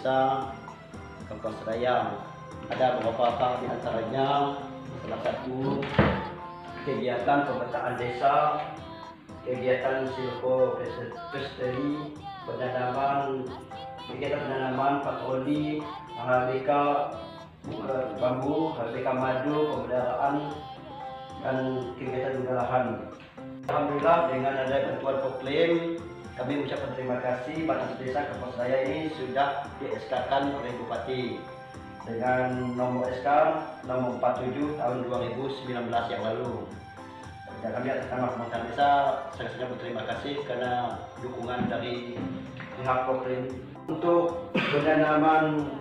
Desa Kampung Seraya. Ada beberapa hal di antaranya, salah satu kegiatan pemetaan desa, kegiatan silvopesteri, kegiatan penanaman patroli, HBK bambu, HBK madu, pemeliharaan, dan kegiatan udarahan. Alhamdulillah dengan ada bantuan Proklim, kami mengucapkan terima kasih Batas Desa Kampung Seraya ini sudah di-SK-kan oleh Bupati dengan nomor SK nomor 47 tahun 2019 yang lalu. Dan kami atas nama pemerintah desa sangat-sangat berterima kasih karena dukungan dari pihak Proklim untuk penanaman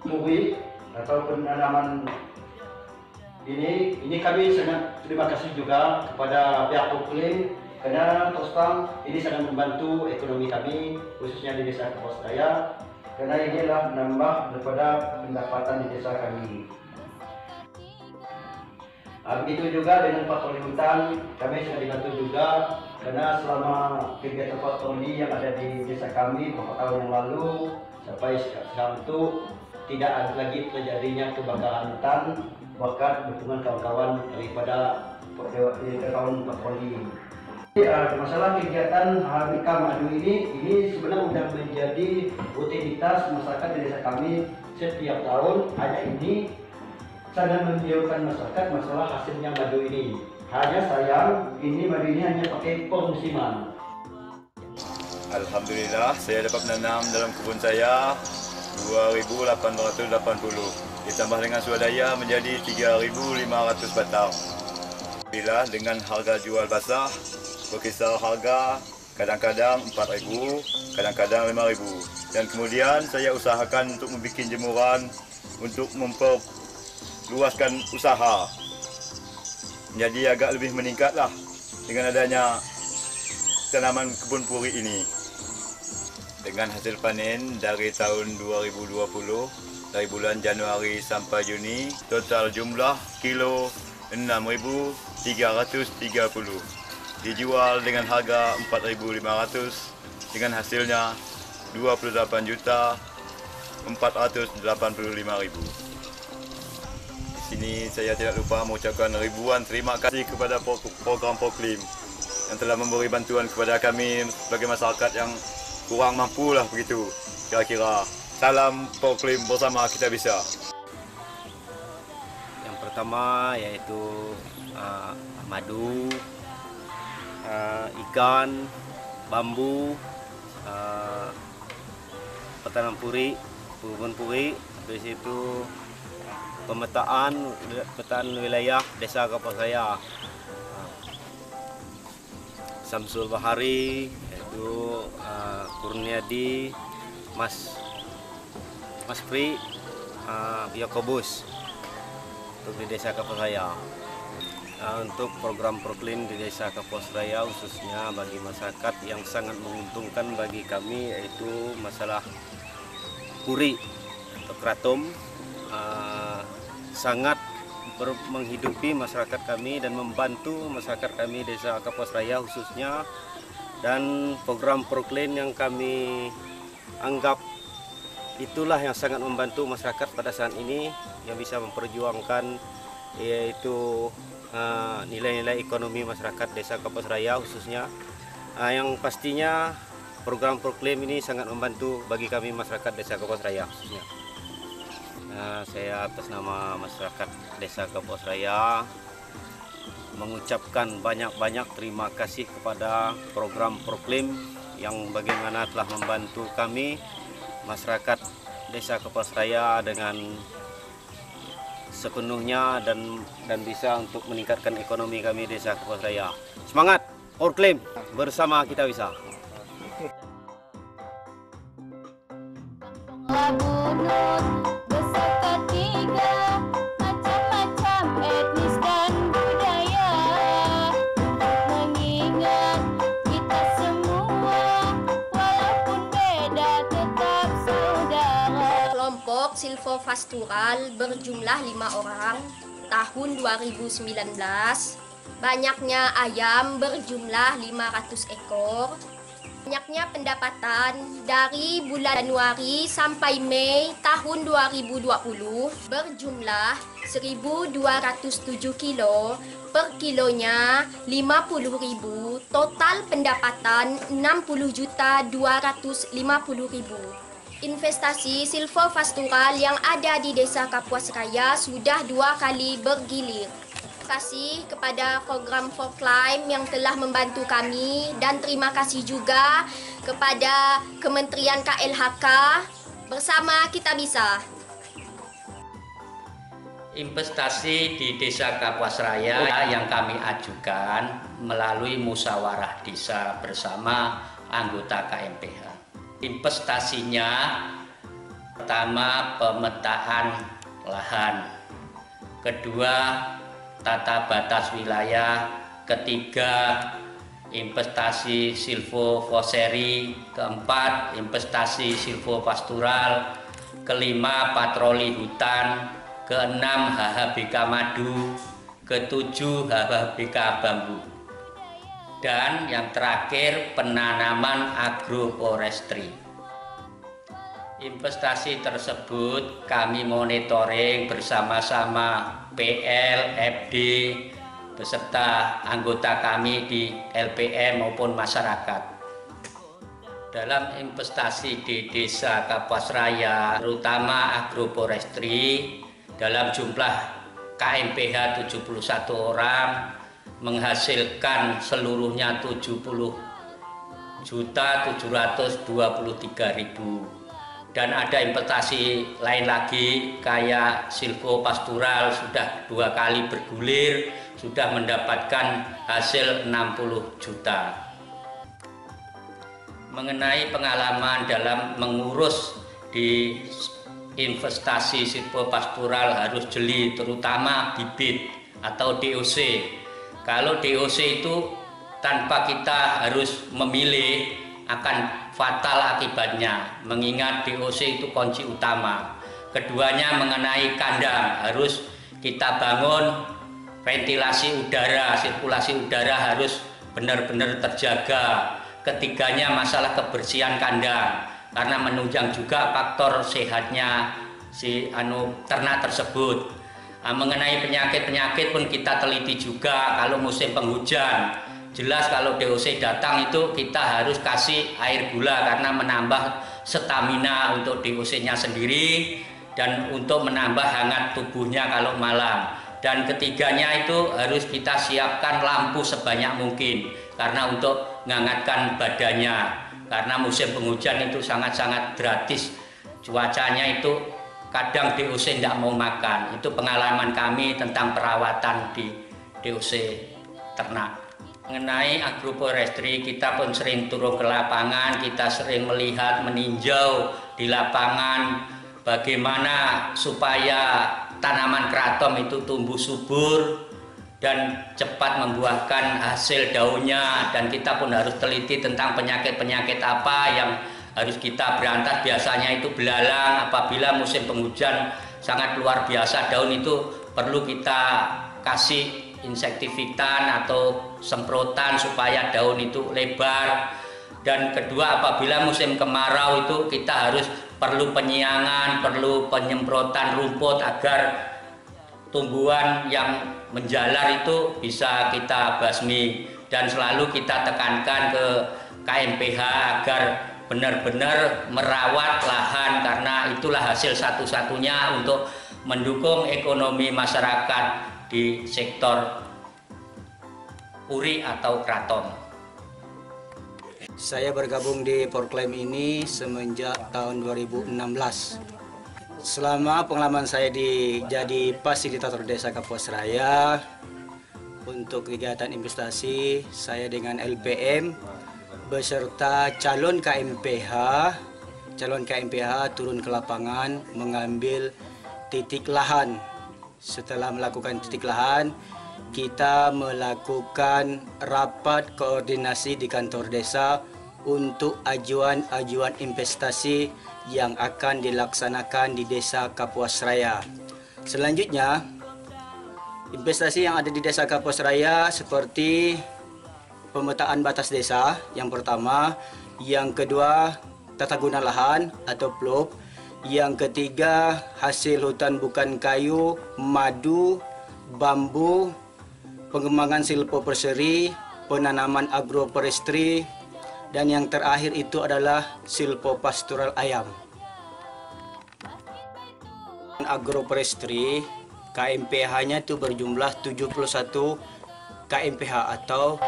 puri atau penanaman ini kami sangat terima kasih juga kepada pihak Proklim karena terus terang ini sangat membantu ekonomi kami khususnya di Desa Kampung Seraya karena ini adalah menambah daripada pendapatan di desa kami. Begitu juga dengan patroli hutan, kami sangat dibantu juga karena selama kegiatan patroli yang ada di desa kami beberapa tahun yang lalu sampai sekarang itu tidak ada lagi terjadinya kebakaran hutan berkat dukungan kawan-kawan daripada kawan patroli. Masalah kegiatan HBK madu ini sebenarnya sudah menjadi rutinitas masyarakat di desa kami setiap tahun. Hanya ini sangat membiarkan masyarakat masalah hasilnya madu ini. Hanya sayang ini madu ini hanya pakai permusiman. Alhamdulillah saya dapat menanam dalam kebun saya 2.880 ditambah dengan swadaya menjadi 3.500 batang. Bila dengan harga jual basah berkisar harga kadang-kadang 4.000, kadang-kadang 5.000. Dan kemudian saya usahakan untuk membuat jemuran untuk memperluaskan usaha. Jadi agak lebih meningkatlah dengan adanya tanaman kebun puri ini. Dengan hasil panen dari tahun 2020, dari bulan Januari sampai Juni, total jumlah kilo 6.330. Dijual dengan harga 4.500 dengan hasilnya 28.485.000. Di sini saya tidak lupa mengucapkan ribuan terima kasih kepada program Proklim yang telah memberi bantuan kepada kami sebagai masyarakat yang kurang mampu lah begitu kira-kira. Salam Proklim, bersama kita bisa. Yang pertama yaitu madu, ikan, bambu, petanam puri, kebun puri, habis itu pemetaan wilayah Desa Kampung Seraya. Samsul Bahari, yaitu Kurniadi, Mas Pri, Yakobus untuk di Desa Kampung Seraya. Untuk program Proklim di Desa Kampung Seraya khususnya bagi masyarakat yang sangat menguntungkan bagi kami yaitu masalah puri atau kratom sangat menghidupi masyarakat kami dan membantu masyarakat kami Desa Kampung Seraya khususnya, dan program Proklim yang kami anggap itulah yang sangat membantu masyarakat pada saat ini yang bisa memperjuangkan yaitu nilai-nilai ekonomi masyarakat Desa Kampung Seraya khususnya, yang pastinya program Proklim ini sangat membantu bagi kami masyarakat Desa Kampung Seraya khususnya. Saya atas nama masyarakat Desa Kampung Seraya mengucapkan banyak-banyak terima kasih kepada program Proklim yang bagaimana telah membantu kami masyarakat Desa Kampung Seraya dengan sepenuhnya dan bisa untuk meningkatkan ekonomi kami Desa Kampung Seraya. Semangat Proklim, bersama kita bisa. Macam-macam etnis dan budaya, mengingat kita semua walaupun beda tetap saudara. Kelompok silvopastoral berjumlah 5 orang tahun 2019. Banyaknya ayam berjumlah 500 ekor. Banyaknya pendapatan dari bulan Januari sampai Mei tahun 2020 berjumlah 1.207 kilo, per kilonya 50.000, total pendapatan 60.250.000. Investasi silvopastural yang ada di Desa Kapuas Raya sudah 2 kali bergilir. Terima kasih kepada program Forklim yang telah membantu kami dan terima kasih juga kepada Kementerian KLHK. Bersama kita bisa. Investasi di Desa Kapuas Raya yang kami ajukan melalui musyawarah desa bersama anggota KMPH. Investasinya pertama pemetaan lahan, kedua tata batas wilayah, ketiga investasi silvofoseri, keempat investasi silvopastural, kelima patroli hutan, keenam HHBK madu, ketujuh HHBK bambu, dan yang terakhir penanaman agroforestry. Investasi tersebut kami monitoring bersama-sama PL, FD, beserta anggota kami di LPM maupun masyarakat. Dalam investasi di Desa Kapuas Raya, terutama agroforestry, dalam jumlah KMPH 71 orang, menghasilkan seluruhnya 70.723.000. Dan ada investasi lain lagi kayak silvopastural sudah 2 kali bergulir, sudah mendapatkan hasil 60 juta. Mengenai pengalaman dalam mengurus di investasi silvopastural harus jeli, terutama bibit atau DOC. Kalau DOC itu tanpa kita harus memilih akan fatal akibatnya, mengingat DOC itu kunci utama. Keduanya mengenai kandang, harus kita bangun ventilasi udara, sirkulasi udara harus benar-benar terjaga. Ketiganya masalah kebersihan kandang, karena menunjang juga faktor sehatnya si ternak tersebut. Mengenai penyakit-penyakit pun kita teliti juga kalau musim penghujan. Jelas kalau DOC datang itu kita harus kasih air gula karena menambah stamina untuk DOC-nya sendiri dan untuk menambah hangat tubuhnya kalau malam. Dan ketiganya itu harus kita siapkan lampu sebanyak mungkin karena untuk menghangatkan badannya. Karena musim penghujan itu sangat-sangat gratis. Cuacanya itu kadang DOC tidak mau makan. Itu pengalaman kami tentang perawatan di DOC ternak. Mengenai agroforestry, kita pun sering turun ke lapangan, kita sering melihat, meninjau di lapangan bagaimana supaya tanaman kraton itu tumbuh subur dan cepat membuahkan hasil daunnya. Dan kita pun harus teliti tentang penyakit-penyakit apa yang harus kita berantas. Biasanya itu belalang, apabila musim penghujan sangat luar biasa, daun itu perlu kita kasih insektivitan atau semprotan supaya daun itu lebar. Dan kedua, apabila musim kemarau itu kita harus perlu penyiangan, perlu penyemprotan rumput agar tumbuhan yang menjalar itu bisa kita basmi. Dan selalu kita tekankan ke KMPH agar benar-benar merawat lahan, karena itulah hasil satu-satunya untuk mendukung ekonomi masyarakat di sektor puri atau kraton. Saya bergabung di Forklim ini semenjak tahun 2016. Selama pengalaman saya jadi fasilitator Desa Kapuas Raya, untuk kegiatan investasi saya dengan LPM beserta calon KMPH turun ke lapangan mengambil titik lahan. Setelah melakukan titik lahan, kita melakukan rapat koordinasi di kantor desa untuk ajuan investasi yang akan dilaksanakan di Desa Kapuas Raya. Selanjutnya, investasi yang ada di Desa Kapuas Raya seperti pemetaan batas desa yang pertama, Yang kedua, tata guna lahan atau plop. Yang ketiga, hasil hutan bukan kayu, madu, bambu, pengembangan silvoforestry, penanaman agroforestry, dan yang terakhir itu adalah silvopastoral ayam. Agroforestry, KMPH-nya itu berjumlah 71 KMPH atau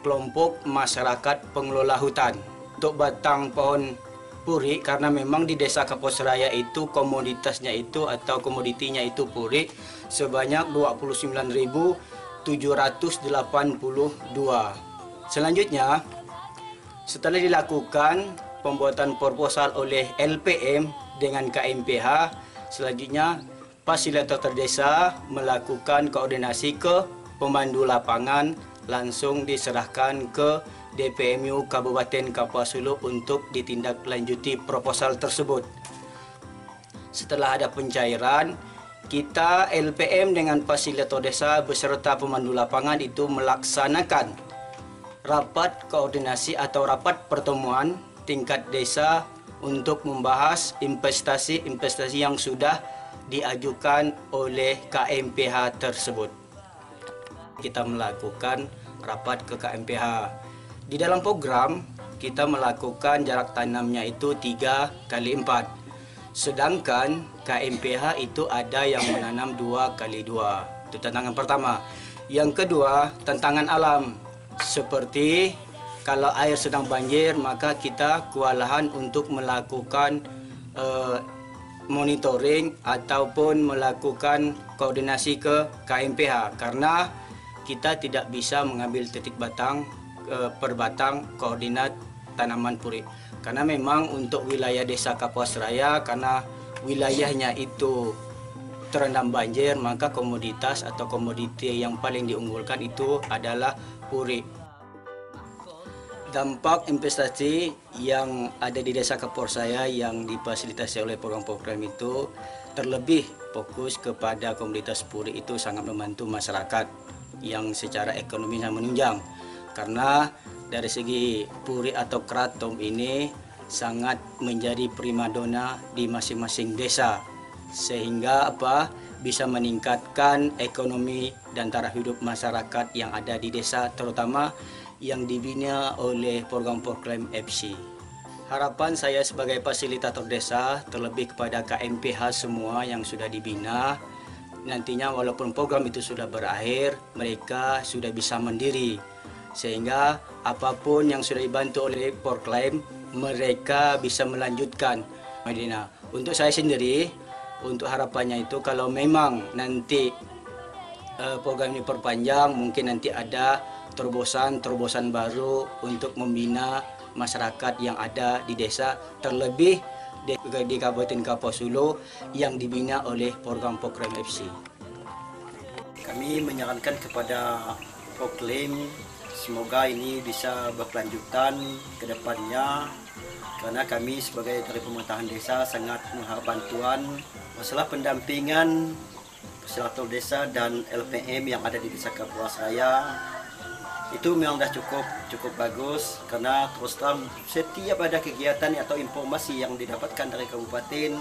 kelompok masyarakat pengelola hutan. Untuk batang pohon puri, karena memang di Desa Kapuasraya itu komoditasnya itu atau komoditinya itu puri sebanyak 29.782. Selanjutnya, setelah dilakukan pembuatan proposal oleh LPM dengan KMPH, selanjutnya fasilitator desa melakukan koordinasi ke pemandu lapangan, langsung diserahkan ke DPMU Kabupaten Kapuas Hulu untuk ditindaklanjuti proposal tersebut. Setelah ada pencairan, kita LPM dengan fasilitator desa beserta pemandu lapangan itu melaksanakan rapat koordinasi atau rapat pertemuan tingkat desa untuk membahas investasi yang sudah diajukan oleh KMPH tersebut. Kita melakukan rapat ke KMPH. Di dalam program kita melakukan jarak tanamnya itu 3x4. Sedangkan KMPH itu ada yang menanam 2x2. Itu tantangan pertama. Yang kedua, tantangan alam. Seperti kalau air sedang banjir, maka kita kewalahan untuk melakukan monitoring ataupun melakukan koordinasi ke KMPH karena kita tidak bisa mengambil titik batang per batang koordinat tanaman puri. Karena memang untuk wilayah Desa Kapuasraya, karena wilayahnya itu terendam banjir, maka komoditas atau komoditi yang paling diunggulkan itu adalah puri. Dampak investasi yang ada di Desa Kapuasraya yang difasilitasi oleh program-program itu terlebih fokus kepada komoditas puri itu sangat membantu masyarakat yang secara ekonomi sangat menunjang. Karena dari segi puri atau kratom ini sangat menjadi primadona di masing-masing desa, sehingga bisa meningkatkan ekonomi dan taraf hidup masyarakat yang ada di desa, terutama yang dibina oleh program-program FC. Harapan saya sebagai fasilitator desa, terlebih kepada KMPH semua yang sudah dibina, nantinya walaupun program itu sudah berakhir, mereka sudah bisa mandiri, sehingga apapun yang sudah dibantu oleh Porklaim, mereka bisa melanjutkan. Medina, untuk saya sendiri, untuk harapannya itu kalau memang nanti program ini perpanjang, mungkin nanti ada terobosan baru untuk membina masyarakat yang ada di desa, terlebih di Kabupaten Kapuas Hulu yang dibina oleh program-program FC. Kami menyarankan kepada Porklaim semoga ini bisa berkelanjutan ke depannya, karena kami sebagai dari pemerintahan desa sangat mengharap bantuan masalah pendampingan fasilitator desa dan LPM yang ada di Desa Kapuasraya. Itu memang dah cukup bagus, karena terus terang setiap ada kegiatan atau informasi yang didapatkan dari kabupaten,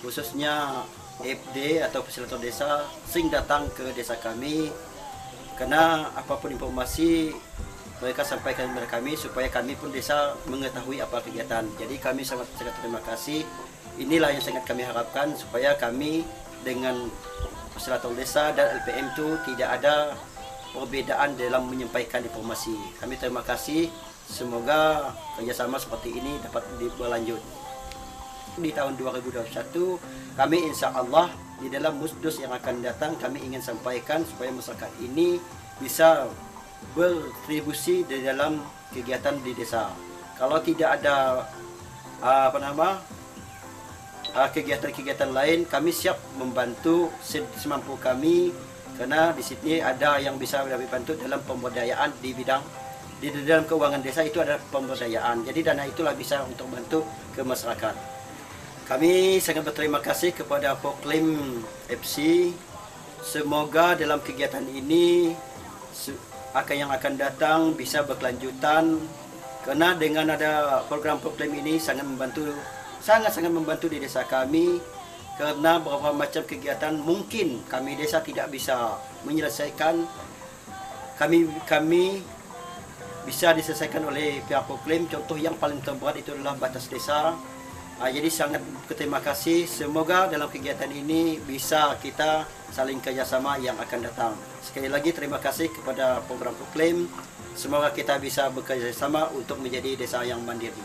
khususnya FD atau fasilitator desa sering datang ke desa kami, karena apapun informasi mereka sampaikan kepada kami supaya kami pun desa mengetahui apa kegiatan. Jadi kami sangat terima kasih. Inilah yang sangat kami harapkan, supaya kami dengan fasilitator desa dan LPM itu tidak ada perbedaan dalam menyampaikan informasi. Kami terima kasih, semoga kerjasama seperti ini dapat berlanjut. Di tahun 2021 kami insya Allah di dalam musdos yang akan datang, kami ingin sampaikan supaya masyarakat ini bisa berkontribusi di dalam kegiatan di desa. Kalau tidak ada kegiatan-kegiatan lain, kami siap membantu semampu kami, karena di sini ada yang bisa dibantu dalam pemberdayaan di bidang di dalam keuangan desa itu ada pemberdayaan. Jadi dana itulah bisa untuk bantu ke masyarakat. Kami sangat berterima kasih kepada Porklaim FC. Semoga dalam kegiatan ini yang akan datang bisa berkelanjutan, Karena dengan ada program proklaim ini sangat membantu di desa kami, karena beberapa macam kegiatan mungkin kami desa tidak bisa menyelesaikan, kami bisa diselesaikan oleh pihak proklaim. Contoh yang paling terberat itu adalah batas desa. Jadi sangat berterima kasih. Semoga dalam kegiatan ini bisa kita saling kerjasama yang akan datang. Sekali lagi terima kasih kepada program proklaim. Semoga kita bisa bekerjasama untuk menjadi desa yang mandiri.